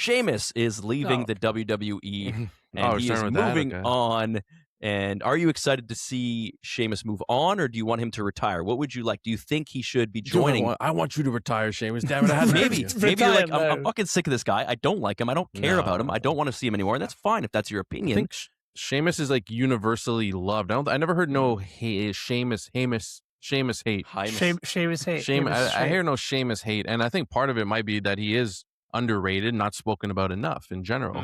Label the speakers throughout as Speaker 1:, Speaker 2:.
Speaker 1: Sheamus is leaving the WWE and he is moving on. And are you excited to see Sheamus move on, or do you want him to retire? What would you like? Do you think he should be joining?
Speaker 2: I want you to retire, Sheamus. Damn it,
Speaker 1: maybe you're like, I'm fucking sick of this guy. I don't like him. I don't care about him. I don't want to see him anymore. And that's fine if that's your opinion.
Speaker 2: I think Sheamus is like universally loved. I never heard no Sheamus hate.
Speaker 3: Sheamus hate.
Speaker 2: I hear no Sheamus hate, and I think part of it might be that he is underrated, not spoken about enough in general.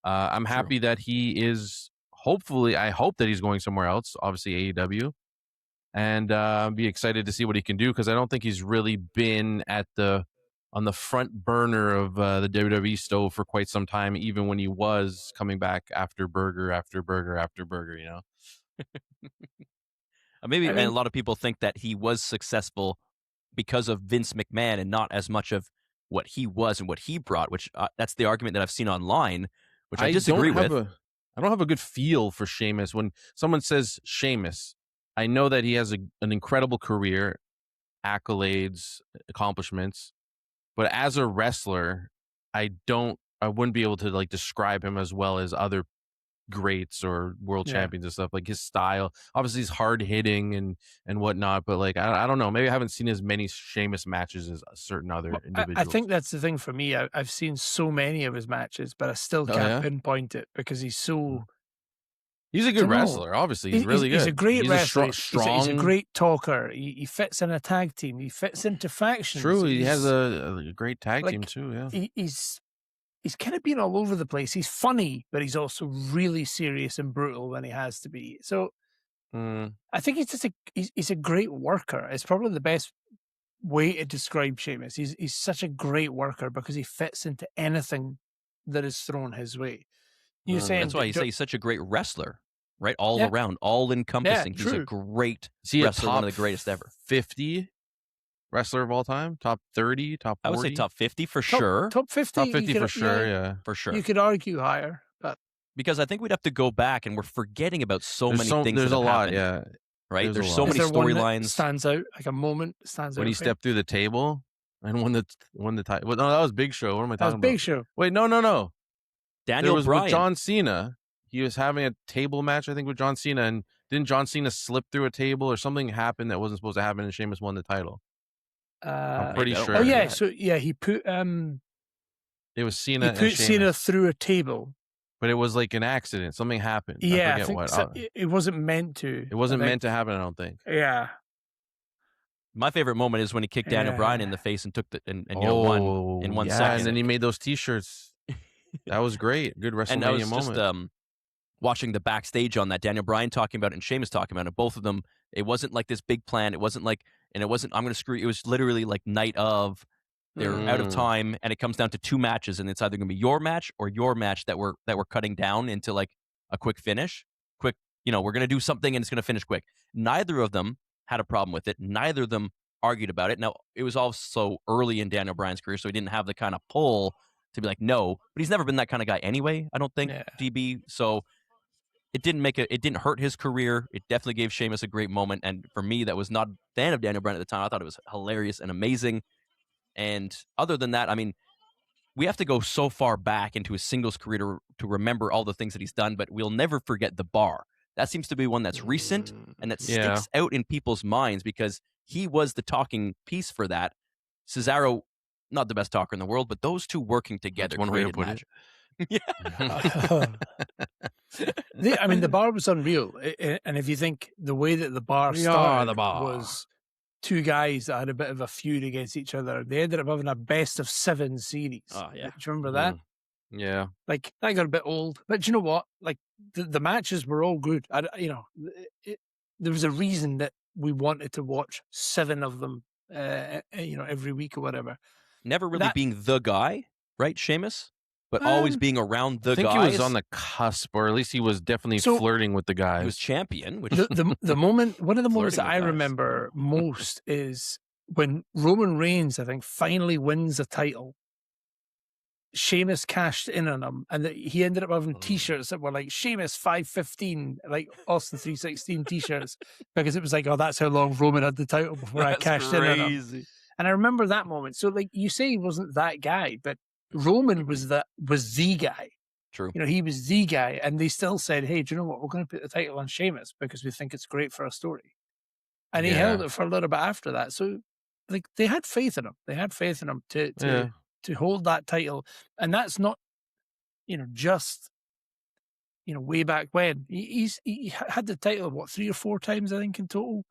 Speaker 2: I'm happy that he is. Hopefully, I hope that he's going somewhere else, obviously AEW, and be excited to see what he can do, because I don't think he's really been on the front burner of the WWE stove for quite some time, even when he was coming back after burger after burger after burger, you know?
Speaker 1: And a lot of people think that he was successful because of Vince McMahon and not as much of what he was and what he brought, which that's the argument that I've seen online, which I disagree with.
Speaker 2: I don't have a good feel for Sheamus. When someone says Sheamus, I know that he has an incredible career, accolades, accomplishments, but as a wrestler, I wouldn't be able to like describe him as well as other greats or world champions and stuff. Like his style, obviously he's hard hitting and whatnot, but like I don't know, maybe I haven't seen as many Sheamus matches as certain other individuals.
Speaker 3: I think that's the thing for me. I've seen so many of his matches, but I still can't pinpoint it because he's so.
Speaker 2: He's a good wrestler. Obviously, he's really good.
Speaker 3: He's a great wrestler.
Speaker 2: Strong.
Speaker 3: He's a great talker. He fits in a tag team. He fits into factions.
Speaker 2: True, he has a great tag team too. Yeah,
Speaker 3: he's kind of been all over the place. He's funny, but he's also really serious and brutal when he has to be. So I think he's a great worker. It's probably the best way to describe Sheamus. He's such a great worker because he fits into anything that is thrown his way.
Speaker 1: That's why you say he's such a great wrestler, right? All around, all encompassing. He's a great wrestler, one of the greatest ever.
Speaker 2: 50 wrestler of all time, top 30, top 40.
Speaker 1: I would say top 50 for sure.
Speaker 3: Top 50,
Speaker 2: top 50 for sure. Yeah,
Speaker 1: for sure.
Speaker 3: You could argue higher, but
Speaker 1: because I think we'd have to go back, and we're forgetting about so many things.
Speaker 2: There's
Speaker 1: that
Speaker 2: a lot,
Speaker 1: happened, right? There's so many storylines.
Speaker 3: Stands out like a moment. Stands out
Speaker 2: when he stepped through the table and won the title. Well, no, that was Big Show. What am I talking about?
Speaker 3: That was Big Show.
Speaker 2: Wait, no.
Speaker 1: Daniel Bryan.
Speaker 2: With John Cena. He was having a table match, I think, with John Cena, and didn't John Cena slip through a table or something happened that wasn't supposed to happen, and Sheamus won the title? I'm pretty sure.
Speaker 3: Oh yeah, so he put
Speaker 2: it was Cena.
Speaker 3: He put Cena through a table,
Speaker 2: but it was like an accident. Something happened.
Speaker 3: Yeah,
Speaker 2: I forget what.
Speaker 3: So. It wasn't meant to.
Speaker 2: It wasn't meant to happen. I don't think.
Speaker 3: Yeah.
Speaker 1: My favorite moment is when he kicked Daniel Bryan in the face and took and won in 1 second.
Speaker 2: And then he made those T-shirts. That was great. Good WrestleMania
Speaker 1: and I was
Speaker 2: moment.
Speaker 1: Just watching the backstage on that, Daniel Bryan talking about it and Sheamus talking about it. Both of them, it wasn't like this big plan. It wasn't like, I'm going to screw you. It was literally like night of, they're out of time, and it comes down to 2 matches, and it's either going to be your match or your match that we're cutting down into like a quick finish. We're going to do something and it's going to finish quick. Neither of them had a problem with it. Neither of them argued about it. Now, it was also early in Daniel Bryan's career, so he didn't have the kind of pull to be like, no, but he's never been that kind of guy anyway, I don't think, DB. So it didn't hurt his career. It definitely gave Sheamus a great moment. And for me, that was not a fan of Daniel Bryan at the time. I thought it was hilarious and amazing. And other than that, I mean, we have to go so far back into his singles career to remember all the things that he's done, but we'll never forget the bar. That seems to be one that's recent and that sticks out in people's minds because he was the talking piece for that. Cesaro, not the best talker in the world, but those two working together.
Speaker 2: That's one way to put it.
Speaker 3: I mean, the bar was unreal. And if you think the way that the bar started was 2 guys that had a bit of a feud against each other. They ended up having a best of 7 series.
Speaker 1: Oh, yeah.
Speaker 3: Do you remember that?
Speaker 2: Yeah.
Speaker 3: Like, that got a bit old. But you know what? Like, the matches were all good. There was a reason that we wanted to watch 7 of them, every week or whatever.
Speaker 1: Never really being the guy, right, Sheamus? But always being around the guys.
Speaker 2: I think he was on the cusp, or at least he was definitely flirting with the guys.
Speaker 1: He was champion. Which
Speaker 3: the moment, one of the moments that I remember most is when Roman Reigns, I think, finally wins a title. Sheamus cashed in on him, and he ended up having T-shirts that were like Sheamus 515, like Austin 316 T-shirts, because it was like, oh, that's how long Roman had the title before I cashed in on him. And I remember that moment. So, like you say, he wasn't that guy, but Roman was the guy.
Speaker 1: True.
Speaker 3: He was the guy, and they still said, "Hey, do you know what? We're going to put the title on Sheamus because we think it's great for our story." And he held it for a little bit after that. So, like, they had faith in him. They had faith in him to hold that title, and that's not, just way back when. He had the title 3 or 4 times, I think, in total.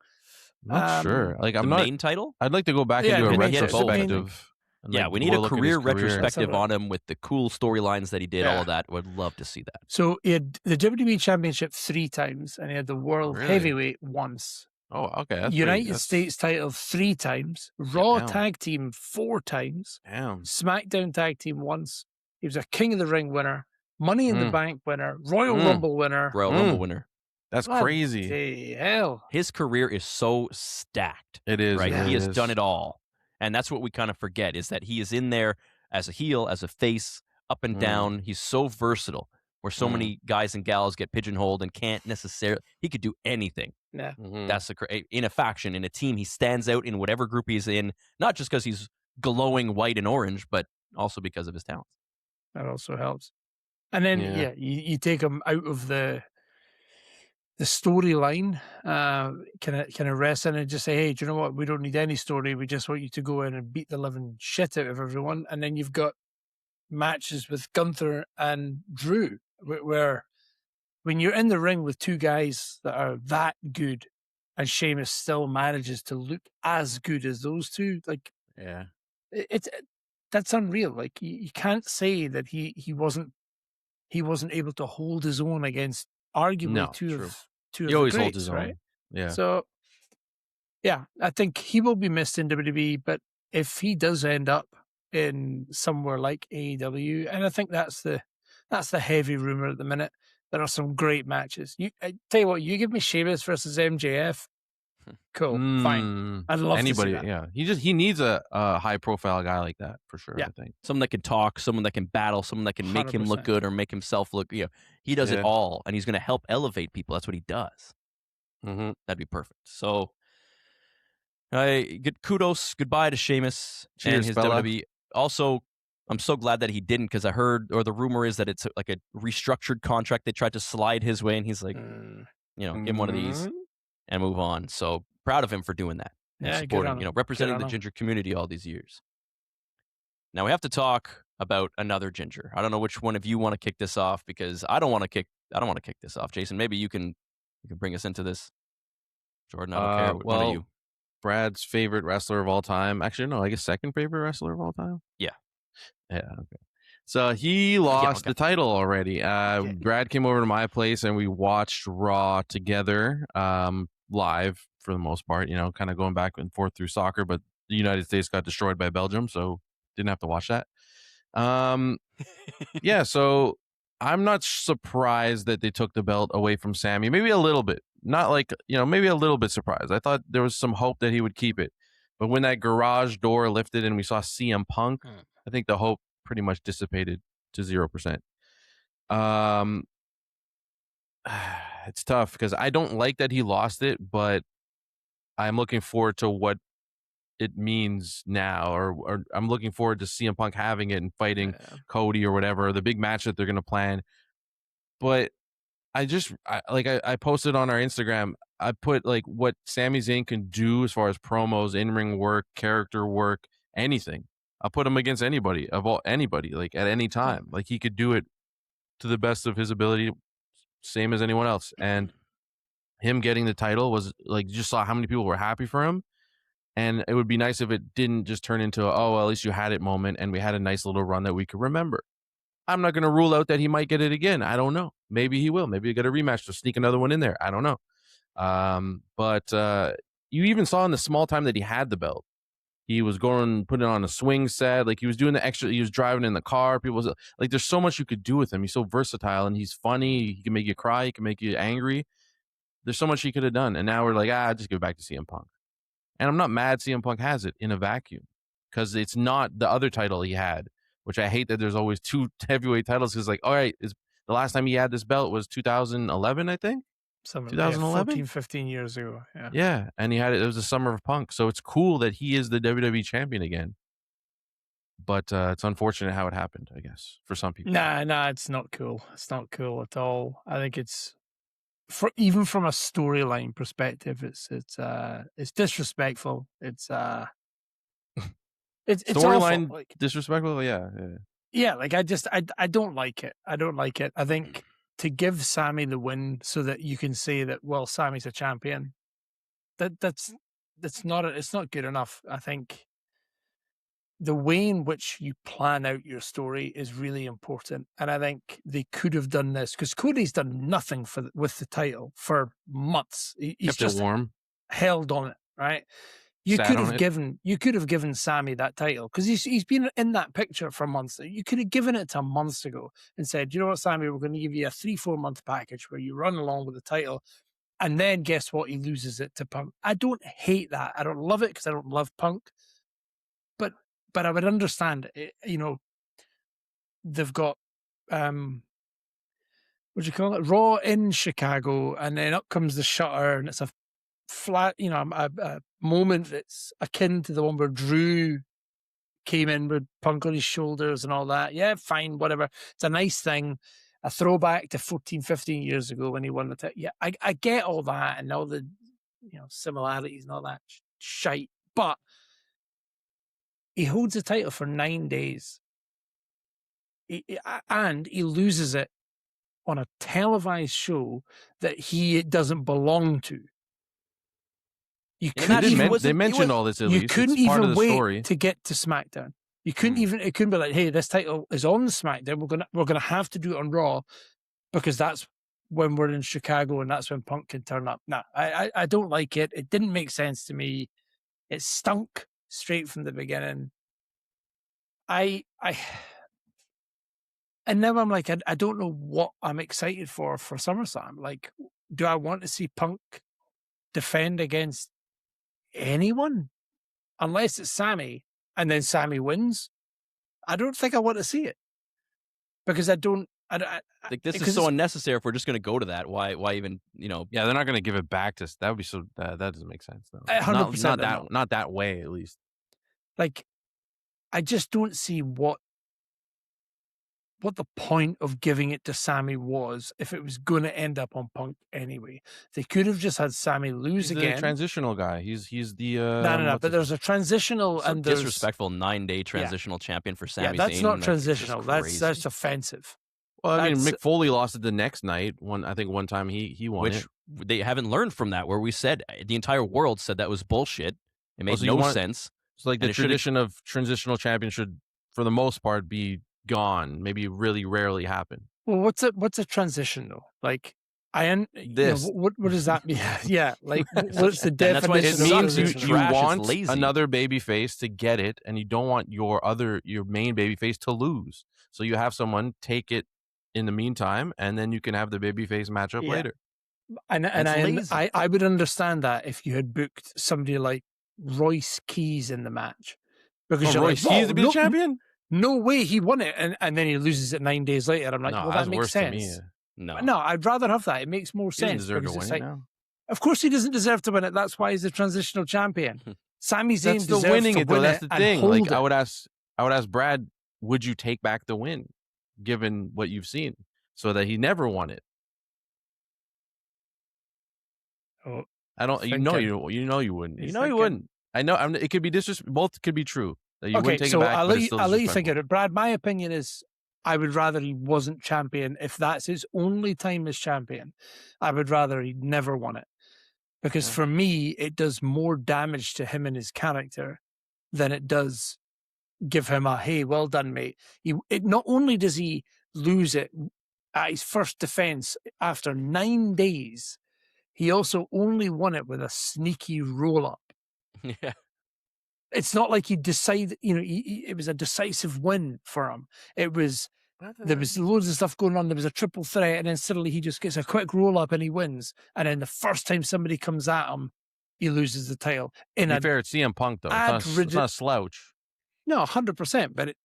Speaker 2: I'm not sure. Like,
Speaker 1: the main title.
Speaker 2: I'd like to go back and do a retrospective.
Speaker 1: Yeah, we need a career retrospective on him with the cool storylines that he did. All of that. Would love to see that.
Speaker 3: So he had the WWE Championship 3 times, and he had the World Heavyweight once.
Speaker 2: Oh, okay. That's
Speaker 3: United States title 3 times. Raw Tag Team 4 times.
Speaker 2: Damn.
Speaker 3: SmackDown Tag Team once. He was a King of the Ring winner. Money in the Bank winner. Royal Rumble winner.
Speaker 1: Rumble winner.
Speaker 2: That's crazy.
Speaker 3: The hell.
Speaker 1: His career is so stacked.
Speaker 2: It is.
Speaker 1: Right? He has done it all. And that's what we kind of forget, is that he is in there as a heel, as a face, up and down. He's so versatile, where so many guys and gals get pigeonholed and can't necessarily. He could do anything.
Speaker 3: Yeah.
Speaker 1: That's in a faction, in a team. He stands out in whatever group he's in, not just because he's glowing white and orange, but also because of his talents.
Speaker 3: That also helps. And then, you take him out of the storyline, kind of rest in and just say, hey, do you know what? We don't need any story. We just want you to go in and beat the living shit out of everyone. And then you've got matches with Gunther and Drew, where when you're in the ring with 2 guys that are that good, and Sheamus still manages to look as good as those 2, like, that's unreal. Like, you can't say that he wasn't able to hold his own against arguably two of
Speaker 2: he always
Speaker 3: greats,
Speaker 2: holds his
Speaker 3: right?
Speaker 2: own. Yeah.
Speaker 3: So, I think he will be missed in WWE, but if he does end up in somewhere like AEW, and I think that's the heavy rumor at the minute, there are some great matches. I tell you what, you give me Sheamus versus MJF, cool, fine. I'd love
Speaker 2: anybody.
Speaker 3: To see that.
Speaker 2: Yeah, he needs a high profile guy like that for sure.
Speaker 3: Yeah.
Speaker 2: I think
Speaker 1: someone that can talk, someone that can battle, someone that can make him look good or make himself look. He does it all, and he's going to help elevate people. That's what he does. That'd be perfect. So, good kudos, goodbye to Sheamus and his
Speaker 2: fella.
Speaker 1: WWE. Also, I'm so glad that he didn't, because I heard, or the rumor is that it's like a restructured contract they tried to slide his way, and he's like, give him one of these and move on. So proud of him for doing that. And supporting, representing the ginger community all these years. Now we have to talk about another ginger. I don't know which one of you want to kick this off, because I don't want to kick this off. Jason, maybe you can bring us into this. Jordan, I don't care. One of you.
Speaker 2: Brad's favorite wrestler of all time. Actually, no, I guess second favorite wrestler of all time.
Speaker 1: Yeah.
Speaker 2: Yeah. Okay. So he lost the title already. Brad came over to my place and we watched Raw together, live for the most part. Kind of going back and forth through soccer, but the United States got destroyed by Belgium, so didn't have to watch that. So I'm not surprised that they took the belt away from Sami. Maybe a little bit. Not like, maybe a little bit surprised. I thought there was some hope that he would keep it. But when that garage door lifted and we saw CM Punk, I think the hope pretty much dissipated to 0%. It's tough because I don't like that he lost it, but I'm looking forward to what it means now, or I'm looking forward to CM Punk having it and fighting Cody or whatever, the big match that they're going to plan. But I posted on our Instagram, I put like what Sami Zayn can do as far as promos, in-ring work, character work, anything. I'll put him against anybody, like at any time. Like he could do it to the best of his ability, same as anyone else. And him getting the title was like, you just saw how many people were happy for him. And it would be nice if it didn't just turn into at least you had it moment and we had a nice little run that we could remember. I'm not going to rule out that he might get it again. I don't know. Maybe he will. Maybe he get a rematch to sneak another one in there. I don't know. But you even saw in the small time that he had the belt, he was going, putting on a swing set. Like he was doing the extra, he was driving in the car. People was like, there's so much you could do with him. He's so versatile and he's funny. He can make you cry. He can make you angry. There's so much he could have done. And now we're like, just give it back to CM Punk. And I'm not mad CM Punk has it in a vacuum, because it's not the other title he had, which I hate that there's always 2 heavyweight titles. Because like, all right, the last time he had this belt was 2011, I think. 2011?
Speaker 3: 14, 15 years ago. Yeah.
Speaker 2: Yeah. And he had it. It was the summer of Punk. So it's cool that he is the WWE champion again. but it's unfortunate how it happened, I guess, for some people.
Speaker 3: Nah, it's not cool. It's not cool at all. I think it's even from a storyline perspective, it's disrespectful. It's
Speaker 2: storyline
Speaker 3: awful. Like,
Speaker 2: disrespectful.
Speaker 3: Yeah, like I don't like it. I don't like it. I think to give Sami the win so that you can say that, well, Sami's a champion, it's not good enough. I think the way in which you plan out your story is really important, and I think they could have done this because Cody's done nothing with the title for months. He's
Speaker 2: kept
Speaker 3: just
Speaker 2: it warm,
Speaker 3: held on it, right? You could have given Sami that title because he's been in that picture for months. You could have given it to him months ago and said, you know what, Sami, we're going to give you a 3-4 month package where you run along with the title, and then guess what? He loses it to Punk. I don't hate that. I don't love it because I don't love Punk, but I would understand it. You know, they've got what do you call it? Raw in Chicago, and then up comes the shutter, and it's a flat, you know, a moment that's akin to the one where Drew came in with Punk on his shoulders and all that. Yeah, fine, whatever. It's a nice thing. A throwback to 14, 15 years ago when he won the title. Yeah, I get all that and all the, you know, similarities and all that shite, but he holds the title for 9 days. And he loses it on a televised show that he doesn't belong to. You couldn't
Speaker 2: they mentioned all this. At
Speaker 3: you
Speaker 2: least.
Speaker 3: couldn't
Speaker 2: it's
Speaker 3: even wait
Speaker 2: story.
Speaker 3: to get to SmackDown. You couldn't even. It couldn't be like, hey, this title is on SmackDown. We're gonna have to do it on Raw because that's when we're in Chicago and that's when Punk can turn up. Nah, I don't like it. It didn't make sense to me. It stunk straight from the beginning. And now I'm like, I don't know what I'm excited for SummerSlam. Like, do I want to see Punk defend against anyone? Unless it's Sami, and then Sami wins. I don't think I want to see it. Because I
Speaker 1: think this is so unnecessary if we're just going to go to that. Why even, you know?
Speaker 2: Yeah, they're not going to give it back to. That would be so. That doesn't make sense. No.
Speaker 3: 100%
Speaker 2: not that way, at least.
Speaker 3: Like, I just don't see what the point of giving it to Sami was if it was going to end up on Punk anyway. They could have just had Sami lose again.
Speaker 2: He's the transitional guy. He's the
Speaker 3: no. But there's a transitional and there's
Speaker 1: disrespectful 9-day transitional champion for Sami Zayn.
Speaker 3: Yeah, that's not transitional. That's offensive.
Speaker 2: Well, I mean, Mick Foley lost it the next night. I think one time he won
Speaker 1: which
Speaker 2: it.
Speaker 1: They haven't learned from that. Where we said the entire world said that was bullshit. It made no sense.
Speaker 2: It's like the tradition of transitional champion should, for the most part, be gone. Maybe really rarely happen.
Speaker 3: Well, what's a transition though? Like
Speaker 2: this.
Speaker 3: You know, what does that mean? Yeah, like what's the definition?
Speaker 2: It means you want another babyface to get it, and you don't want your main babyface to lose. So you have someone take it in the meantime, and then you can have the babyface matchup later.
Speaker 3: And I would understand that if you had booked somebody like Royce Keys in the match, because
Speaker 2: Royce Keys to be the champion.
Speaker 3: No way, he won it, and then he loses it 9 days later. I'm like, well, that makes sense. No, I'd rather have that. It makes more sense.
Speaker 2: He doesn't deserve to win it now.
Speaker 3: Of course, he doesn't deserve to win it. That's why he's the transitional champion. Sami Zayn
Speaker 2: That's
Speaker 3: deserves
Speaker 2: winning
Speaker 3: to
Speaker 2: it,
Speaker 3: win
Speaker 2: though. That's
Speaker 3: it
Speaker 2: the thing.
Speaker 3: Hold
Speaker 2: like
Speaker 3: it.
Speaker 2: I would ask Brad, would you take back the win, given what you've seen, so that he never won it?
Speaker 3: Oh,
Speaker 2: I don't. You know you wouldn't. You know you wouldn't. I know. It could be both could be true. You
Speaker 3: okay,
Speaker 2: take
Speaker 3: so
Speaker 2: it back,
Speaker 3: I'll let you think of it. Brad, my opinion is I would rather he wasn't champion. If that's his only time as champion, I would rather he never won it. Because for me, it does more damage to him and his character than it does give him a, hey, well done, mate. It not only does he lose it at his first defense after 9 days, he also only won it with a sneaky roll-up.
Speaker 1: Yeah.
Speaker 3: It's not like he decided, you know, it was a decisive win for him. There was loads of stuff going on. There was a triple threat, and then suddenly he just gets a quick roll up and he wins. And then the first time somebody comes at him, he loses the title.
Speaker 2: To be fair, it's CM Punk though. It's not a slouch.
Speaker 3: No, 100%. But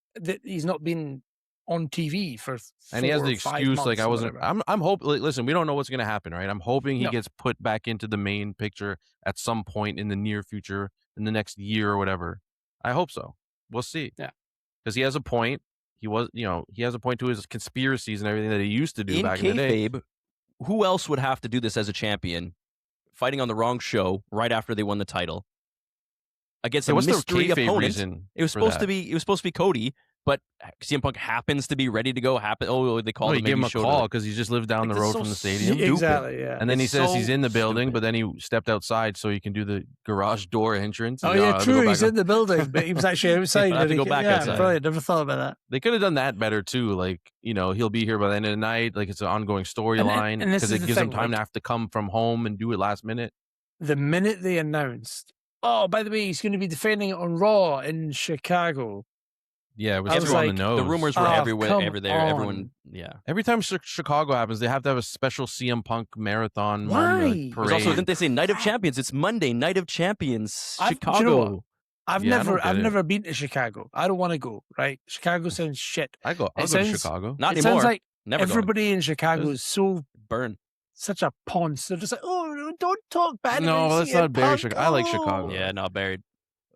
Speaker 3: he's not been on TV for 4
Speaker 2: and he has the excuse like I wasn't.
Speaker 3: Whatever.
Speaker 2: I'm hoping. Listen, we don't know what's going to happen, right? I'm hoping he gets put back into the main picture at some point in the near future, in the next year or whatever. I hope so. We'll see.
Speaker 3: Yeah.
Speaker 2: because he has a point. He has a point to his conspiracies and everything that he used to do back in the day.
Speaker 1: Who else would have to do this as a champion, fighting on the wrong show right after they won the title against a mystery opponent? It was supposed to be Cody, but CM Punk happens to be ready to go. They called him.
Speaker 2: He gave him a call because he just lived down the road from the stadium.
Speaker 3: Exactly, yeah.
Speaker 2: And then he says he's in the building, but then he stepped outside so he can do the garage door entrance.
Speaker 3: Oh, yeah, true. He's in the building, but he was actually outside.
Speaker 1: I have to go back outside.
Speaker 3: Brilliant. Never thought about that.
Speaker 2: They could have done that better, too. Like, he'll be here by the end of the night. Like, it's an ongoing storyline because it gives him time to have to come from home and do it last minute.
Speaker 3: The minute they announced, oh, by the way, he's going to be defending it on Raw in Chicago.
Speaker 2: Yeah, it was on the nose.
Speaker 1: The rumors were everywhere. Everyone,
Speaker 2: Every time Chicago happens, they have to have a special CM Punk marathon.
Speaker 3: Why?
Speaker 2: Parade.
Speaker 1: Also, didn't they say Night of Champions? It's Monday, Night of Champions, Chicago.
Speaker 3: I've never been to Chicago. I don't want to go. Right? Chicago sounds shit.
Speaker 2: I'll go to Chicago.
Speaker 1: Not anymore.
Speaker 3: Sounds like
Speaker 1: Never
Speaker 3: everybody in Chicago is so such a ponce. They're just like, oh, don't talk bad.
Speaker 2: No, that's not Barry. I like Chicago.
Speaker 1: Yeah, not buried.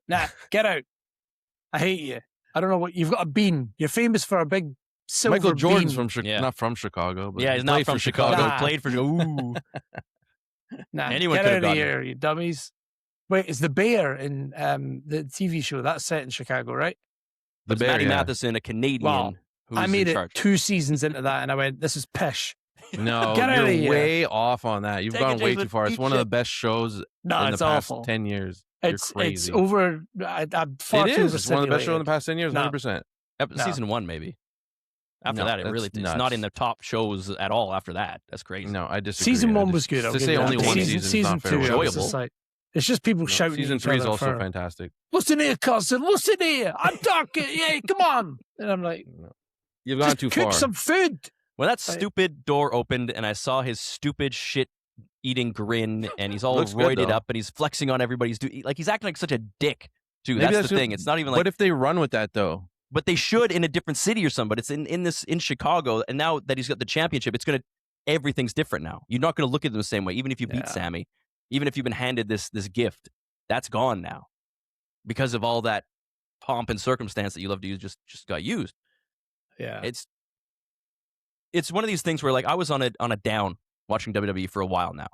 Speaker 3: Nah, get out. I hate you. I don't know what you've got a bean. You're famous for a big silver
Speaker 2: Michael Jordan's
Speaker 3: bean.
Speaker 2: not from Chicago. But
Speaker 1: he's not from Chicago.
Speaker 3: Nah.
Speaker 1: Played for ooh. Anyone
Speaker 3: get
Speaker 1: could
Speaker 3: out
Speaker 1: have
Speaker 3: of here, you dummies. Wait, is the bear in the TV show that's set in Chicago, right?
Speaker 1: The bear, Matty Matheson, a Canadian.
Speaker 3: Well,
Speaker 1: who's
Speaker 3: I made
Speaker 1: in
Speaker 3: it
Speaker 1: charge.
Speaker 3: 2 seasons into that, and I went, "This is pish."
Speaker 2: No,
Speaker 3: Get out of here.
Speaker 2: You're way off on that. You've gone way too far. It's one of the best shows in the past 10 years.
Speaker 3: It's
Speaker 2: crazy.
Speaker 3: It's over. I'm far
Speaker 2: it
Speaker 3: too
Speaker 2: is. It's one of the best shows in the past 10 years. 100%.
Speaker 1: Season 1, maybe. After that, it's not in the top shows at all. After that, that's crazy.
Speaker 2: No, I disagree.
Speaker 3: Season 1 was good.
Speaker 2: To say only one season
Speaker 3: 2
Speaker 1: enjoyable.
Speaker 3: It's just people shouting.
Speaker 2: Season 3 is also fantastic.
Speaker 3: Listen here, cousin. Listen here. I'm talking. Yeah, come on. And I'm like,
Speaker 2: you've gone too far.
Speaker 3: Cook some food.
Speaker 1: When that stupid door opened and I saw his stupid shit-eating grin and he's all roided up and he's flexing on everybody, he's acting like such a dick. Too. That's the thing. It's not even like.
Speaker 2: What if they run with that though?
Speaker 1: But they should in a different city or something. But it's in Chicago, and now that he's got the championship, everything's different now. You're not gonna look at them the same way, even if you beat Sami, even if you've been handed this gift. That's gone now because of all that pomp and circumstance that you love to use just got used.
Speaker 3: Yeah,
Speaker 1: it's one of these things where like I was on a down watching WWE for a while now,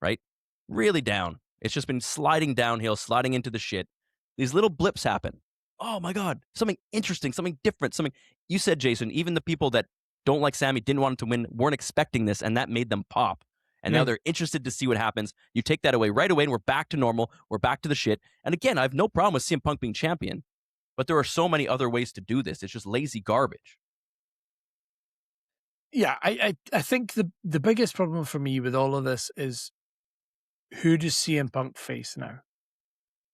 Speaker 1: right? Really down. It's just been sliding downhill, sliding into the shit. These little blips happen. Oh my God, something interesting, something different, something. You said, Jason, even the people that don't like Sami, didn't want him to win, weren't expecting this, and that made them pop. And now they're interested to see what happens. You take that away right away, and we're back to normal. We're back to the shit. And again, I have no problem with CM Punk being champion, but there are so many other ways to do this. It's just lazy garbage.
Speaker 3: Yeah, I think the biggest problem for me with all of this is who does CM Punk face now?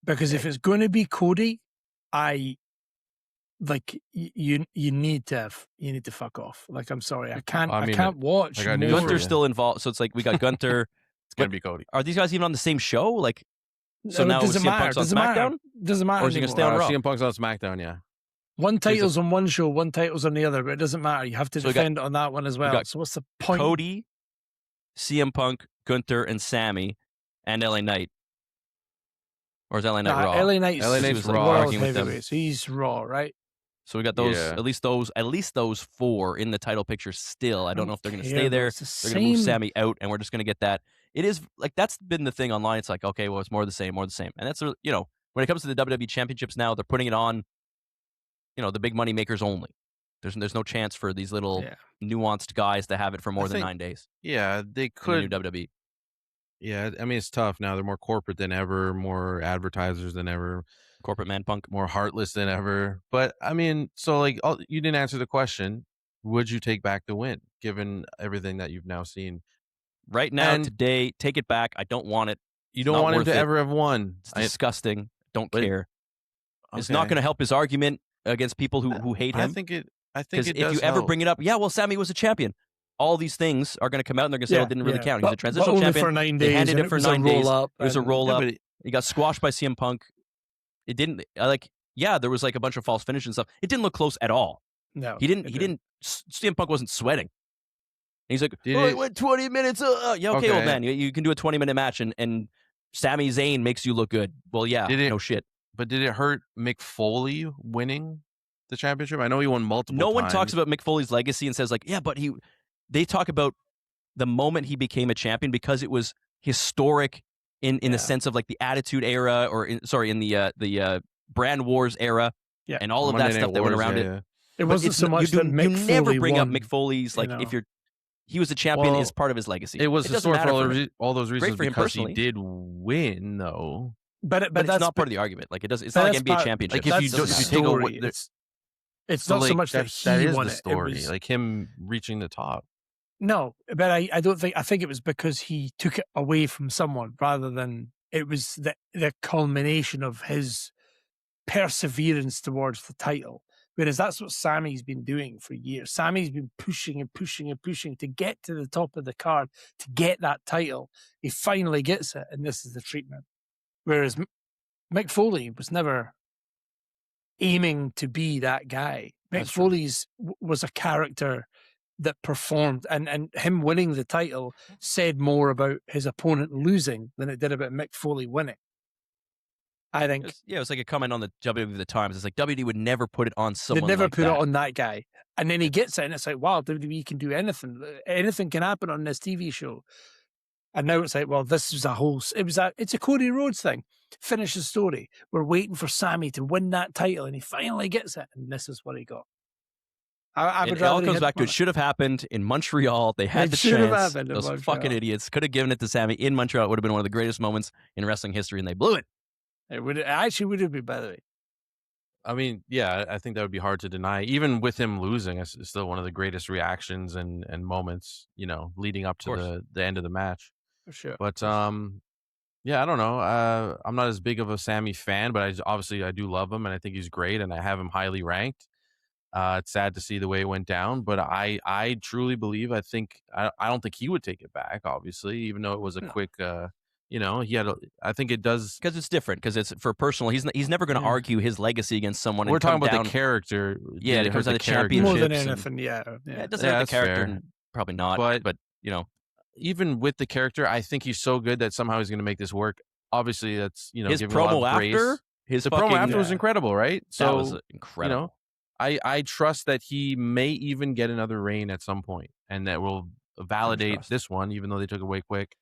Speaker 3: Because if it's going to be Cody, you need to fuck off. Like, I'm sorry, I can't watch.
Speaker 1: Gunther's still involved, so it's like we got Gunther.
Speaker 2: It's gonna be Cody.
Speaker 1: Are these guys even on the same show? Like, so now CM Punk's on SmackDown?
Speaker 3: Doesn't matter.
Speaker 1: Or is he gonna stay on Raw?
Speaker 2: CM Punk's on SmackDown, yeah.
Speaker 3: One title's on one show, one title's on the other, but it doesn't matter. You have to defend it on that one as well. So what's the point?
Speaker 1: Cody, CM Punk, Gunther, and Sami, and LA Knight. Or is LA Knight Raw?
Speaker 3: LA Knight's
Speaker 1: Raw.
Speaker 3: So he's Raw, right?
Speaker 1: So we got those, at least those 4 in the title picture still. I don't know if they're going to stay there. They're going to move Sami out, and we're just going to get that. It is like that's been the thing online. It's like, okay, well, it's more of the same. And that's when it comes to the WWE championships now, they're putting it on. The big money makers only. There's no chance for these little nuanced guys to have it for more than 9 days.
Speaker 2: Yeah, they could.
Speaker 1: In the new WWE.
Speaker 2: Yeah, I mean, it's tough now. They're more corporate than ever, more advertisers than ever.
Speaker 1: Corporate man punk.
Speaker 2: More heartless than ever. But, I mean, so, like, you didn't answer the question. Would you take back the win, given everything that you've now seen?
Speaker 1: Right now, today, take it back. I don't want it.
Speaker 2: You don't want him to ever have won.
Speaker 1: It's disgusting. Don't care. Okay. It's not going to help his argument against people who hate him.
Speaker 2: I think it does
Speaker 1: if you ever bring it up, Sami was a champion. All these things are going to come out and they're going to say, it didn't really count. He's a transitional champion.
Speaker 3: For 9 days.
Speaker 1: They handed it for 9 days. It was a roll up.
Speaker 2: Yeah,
Speaker 1: he got squashed by CM Punk. It didn't there was like a bunch of false finishes and stuff. It didn't look close at all.
Speaker 3: No.
Speaker 1: CM Punk wasn't sweating. And he's like, it went 20 minutes. Okay, old man. You can do a 20-minute match and Sami Zayn makes you look good. Well, no shit.
Speaker 2: But did it hurt Mick Foley winning the championship? I know he won multiple
Speaker 1: No one
Speaker 2: times.
Speaker 1: talks about Mick Foley's legacy and says like, yeah, but they talk about the moment he became a champion because it was historic in the sense of like the Attitude Era or in the Brand Wars era and all of that stuff that went around it.
Speaker 3: Yeah. It wasn't so much that Mick Foley
Speaker 1: never bring
Speaker 3: won,
Speaker 1: up Mick Foley's like
Speaker 3: if
Speaker 1: he was a champion is part of his legacy.
Speaker 2: It was historic for all those reasons
Speaker 1: for him
Speaker 2: because
Speaker 1: personally.
Speaker 2: he did win though.
Speaker 1: But it's not part of the argument. Like it's not like NBA championship.
Speaker 2: Like if you take away,
Speaker 3: it's not so much that he won
Speaker 2: the story. It was, like him reaching the top.
Speaker 3: No, but I don't think. I think it was because he took it away from someone rather than it was the culmination of his perseverance towards the title. Whereas that's what Sami's been doing for years. Sami's been pushing and pushing and pushing to get to the top of the card, to get that title. He finally gets it, and this is the treatment. Whereas Mick Foley was never aiming to be that guy. Mick Foley's was a character that performed, and him winning the title said more about his opponent losing than it did about Mick Foley winning. I think.
Speaker 1: It was like a comment on the WWE of the times. It's like WWE would never put it on someone.
Speaker 3: They'd never
Speaker 1: like
Speaker 3: put
Speaker 1: that.
Speaker 3: it on that guy, and then he gets it, and it's like, wow, WWE can do anything. Anything can happen on this TV show. And now it's like, well, this was it's a Cody Rhodes thing. Finish the story. We're waiting for Sami to win that title, and he finally gets it, and this is what he got.
Speaker 1: It all comes back to it should have happened in Montreal. They had the chance. Those fucking idiots could have given it to Sami in Montreal. It would have been one of the greatest moments in wrestling history, and they blew it.
Speaker 3: It actually would have been, by the way.
Speaker 2: I mean, yeah, I think that would be hard to deny. Even with him losing, it's still one of the greatest reactions and moments, leading up to the end of the match.
Speaker 3: For sure.
Speaker 2: But yeah, I don't know. I'm not as big of a Sami fan, but I do love him, and I think he's great, and I have him highly ranked. It's sad to see the way it went down, but I truly believe, I don't think he would take it back, obviously, even though it was a quick, I think it does.
Speaker 1: Because it's different, because it's for personal. He's never going to argue his legacy against someone.
Speaker 2: We're talking about the character.
Speaker 1: Yeah, it comes down to championships.
Speaker 3: More than anything, yeah.
Speaker 1: It doesn't have the character, probably not, but
Speaker 2: even with the character, I think he's so good that somehow he's going to make this work. Obviously, that's
Speaker 1: his promo after.
Speaker 2: The promo after was incredible, right?
Speaker 1: So that was incredible.
Speaker 2: I trust that he may even get another reign at some point, and that will validate this one, even though they took it away quick.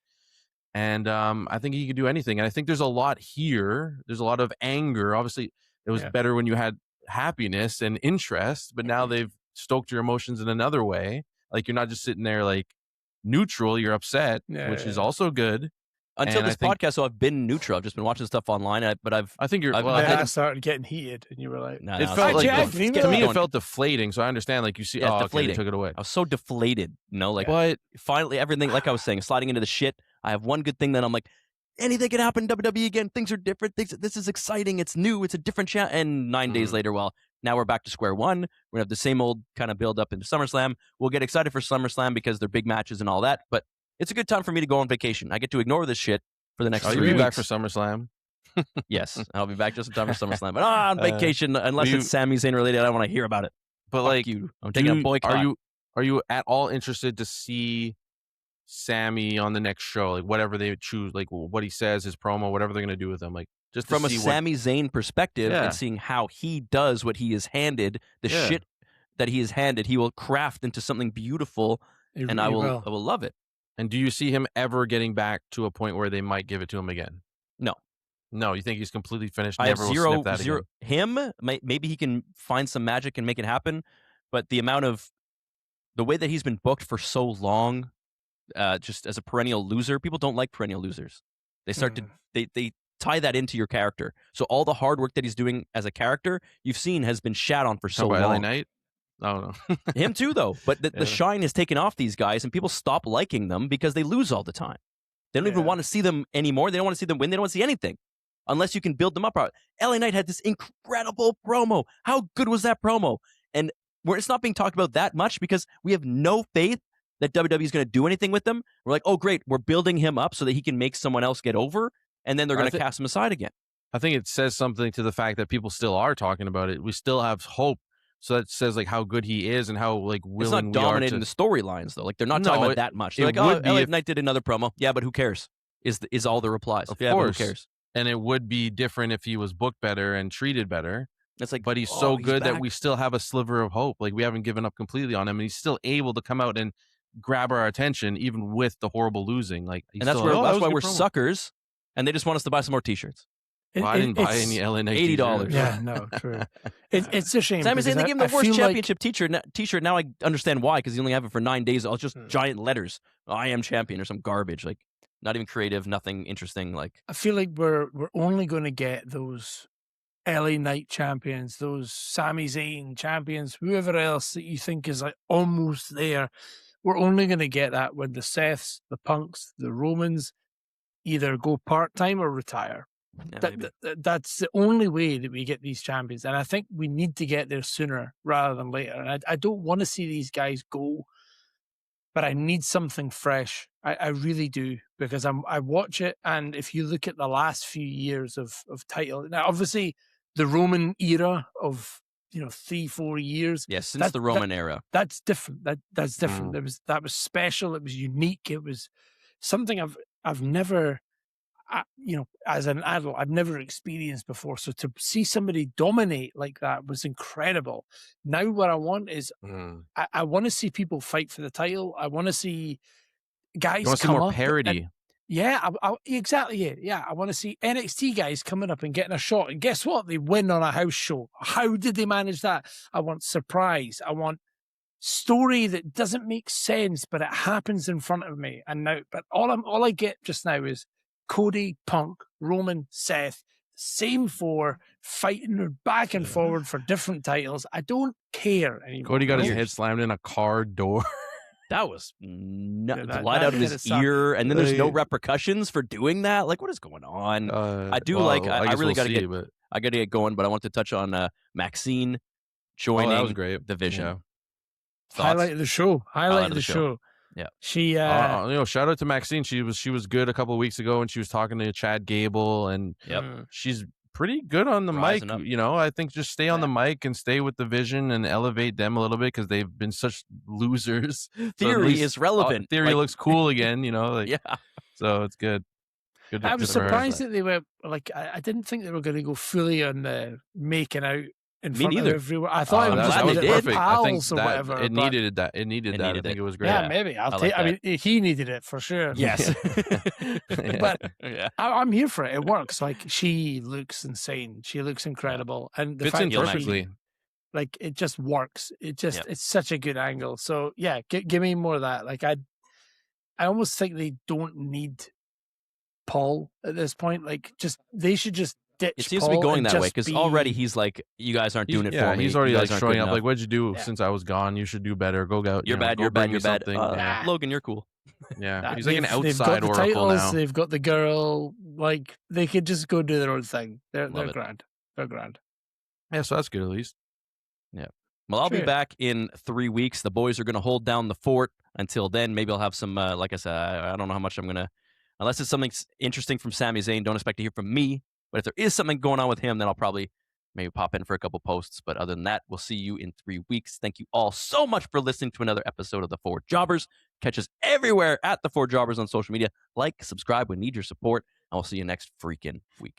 Speaker 2: And I think he could do anything. And I think there's a lot here. There's a lot of anger. Obviously, it was better when you had happiness and interest, but now they've stoked your emotions in another way. Like you're not just sitting there like neutral. You're upset, which is also good.
Speaker 1: Until this podcast, so I've been neutral. I've just been watching stuff online, I think you're.
Speaker 3: I started getting heated, and you were like,
Speaker 2: "It felt like to me, it felt deflating." So I understand, like you see, deflating. They took it away.
Speaker 1: I was so deflated, but finally, everything, like I was saying, sliding into the shit. I have one good thing that I'm like, anything can happen in WWE again. Things are different. This is exciting. It's new. It's a different channel. And 9 days later, well, now we're back to square one. We're gonna have the same old kind of build up into SummerSlam. We'll get excited for SummerSlam because they're big matches and all that, but. It's a good time for me to go on vacation. I get to ignore this shit for the next 3 weeks.
Speaker 2: You'll be back for SummerSlam?
Speaker 1: Yes, I'll be back just in time for SummerSlam. But on vacation, unless it's Sami Zayn related, I don't want to hear about it.
Speaker 2: But
Speaker 1: Fuck you. I'm taking a boycott.
Speaker 2: Are you at all interested to see Sami on the next show? Like whatever they choose, like what he says, his promo, whatever they're going to do with him. Like just
Speaker 1: from a Sami Zayn perspective and seeing how he does what he is handed, the shit that he is handed, he will craft into something beautiful, and I will love it.
Speaker 2: And do you see him ever getting back to a point where they might give it to him again? No, you think he's completely finished?
Speaker 1: I have
Speaker 2: zero.
Speaker 1: Again? Him, maybe he can find some magic and make it happen, but the way that he's been booked for so long, just as a perennial loser, people don't like perennial losers. They start to they tie that into your character. So all the hard work that he's doing as a character, you've seen, has been shat on for so long.
Speaker 2: LA Knight? Oh, no.
Speaker 1: Him too, though. But the shine is taken off these guys, and people stop liking them because they lose all the time. They don't even want to see them anymore. They don't want to see them win. They don't want to see anything unless you can build them up. LA Knight had this incredible promo. How good was that promo? And it's not being talked about that much because we have no faith that WWE is going to do anything with them. We're like, oh, great. We're building him up so that he can make someone else get over, and then they're going to cast him aside again.
Speaker 2: I think it says something to the fact that people still are talking about it. We still have hope. So that says like how good he is and how like willing
Speaker 1: it's not dominating the storylines though. Like they're not talking about that much. They're like, oh, LA Knight did another promo. Yeah, but who cares? Is all the replies?
Speaker 2: Of course. But who cares? And it would be different if he was booked better and treated better.
Speaker 1: It's like,
Speaker 2: but he's so good that we still have a sliver of hope. Like, we haven't given up completely on him, and he's still able to come out and grab our attention, even with the horrible losing. Like,
Speaker 1: and that's why we're suckers, and they just want us to buy some more T-shirts.
Speaker 2: Well, I didn't buy any LA Knight
Speaker 1: $80.
Speaker 3: Yeah, no, true. It's a shame.
Speaker 1: Sami Zayn, they give him the worst championship T-shirt. Now I understand why, because you only have it for 9 days. It's just giant letters. I am champion or some garbage. Like, not even creative, nothing interesting. Like,
Speaker 3: I feel like we're only going to get those LA Knight champions, those Sami Zayn champions, whoever else that you think is like almost there. We're only going to get that when the Seths, the Punks, the Romans either go part-time or retire.
Speaker 1: Yeah,
Speaker 3: that's the only way that we get these champions. And I think we need to get there sooner rather than later. And I don't want to see these guys go, but I need something fresh. I really do, because I watch it. And if you look at the last few years of title, now obviously the Roman era of 3-4 years.
Speaker 1: Yeah, since the Roman era.
Speaker 3: That's different. That's different. That was special. It was unique. It was something I've never, as an adult, I've never experienced before. So to see somebody dominate like that was incredible. Now what I want is I want to see people fight for the title. I want to see guys come
Speaker 2: see more
Speaker 3: up
Speaker 2: parity.
Speaker 3: Exactly. Yeah. I want to see NXT guys coming up and getting a shot. And guess what? They win on a house show. How did they manage that? I want surprise. I want story that doesn't make sense, but it happens in front of me. And now, but all I get just now is Cody, Punk, Roman, Seth, same 4 fighting back and forward for different titles. I don't care anymore.
Speaker 2: Cody got his head slammed in a car door.
Speaker 1: That was blood out of his ear, and then there's no repercussions for doing that. Like, what is going on? I really got to get going, but I want to touch on Maxine joining
Speaker 2: that was great.
Speaker 1: Division.
Speaker 2: Yeah.
Speaker 3: Highlight of the show. Highlight of the show.
Speaker 1: Yeah.
Speaker 3: She
Speaker 2: shout out to Maxine. She was good a couple of weeks ago, and she was talking to Chad Gable, and she's pretty good on the mic.
Speaker 1: Up.
Speaker 2: I think just stay on the mic and stay with the vision and elevate them a little bit, because they've been such losers.
Speaker 1: Theory is relevant.
Speaker 2: Theory looks cool again,
Speaker 1: yeah.
Speaker 2: So it's good.
Speaker 3: I was surprised that they were like, I didn't think they were going to go fully on the making out in front of everyone. I thought it was
Speaker 1: glad they did.
Speaker 3: Pals or whatever.
Speaker 2: It needed that. I think it was great.
Speaker 3: Yeah, maybe. I mean, he needed it for sure.
Speaker 1: Yes.
Speaker 3: But I'm here for it. It works. Like, she looks insane. She looks incredible. And the
Speaker 2: fits in perfectly.
Speaker 3: Like, it just works. It's such a good angle. So yeah, give me more of that. Like, I almost think they don't need Paul at this point. Like, they should just ditch
Speaker 1: it seems
Speaker 3: Paul
Speaker 1: to be going that way,
Speaker 3: because
Speaker 1: already he's like, you guys aren't doing it for me.
Speaker 2: He's already like showing up like, what'd you do since I was gone? You should do better. Go out.
Speaker 1: You're bad. Logan, you're cool.
Speaker 2: Yeah, he's like an outside
Speaker 3: they've got the
Speaker 2: oracle
Speaker 3: titles,
Speaker 2: now.
Speaker 3: They've got the girl. Like, they could just go do their own thing. They're grand. They're grand.
Speaker 2: Yeah, so that's good at least.
Speaker 1: Yeah. Well, I'll be back in 3 weeks. The boys are going to hold down the fort until then. Maybe I'll have some, like I said, I don't know how much I'm going to, unless it's something interesting from Sami Zayn, don't expect to hear from me. But if there is something going on with him, then I'll probably maybe pop in for a couple posts. But other than that, we'll see you in 3 weeks. Thank you all so much for listening to another episode of The 4 Jobbers. Catch us everywhere at The 4 Jobbers on social media. Like, subscribe. We need your support. And we'll see you next freaking week.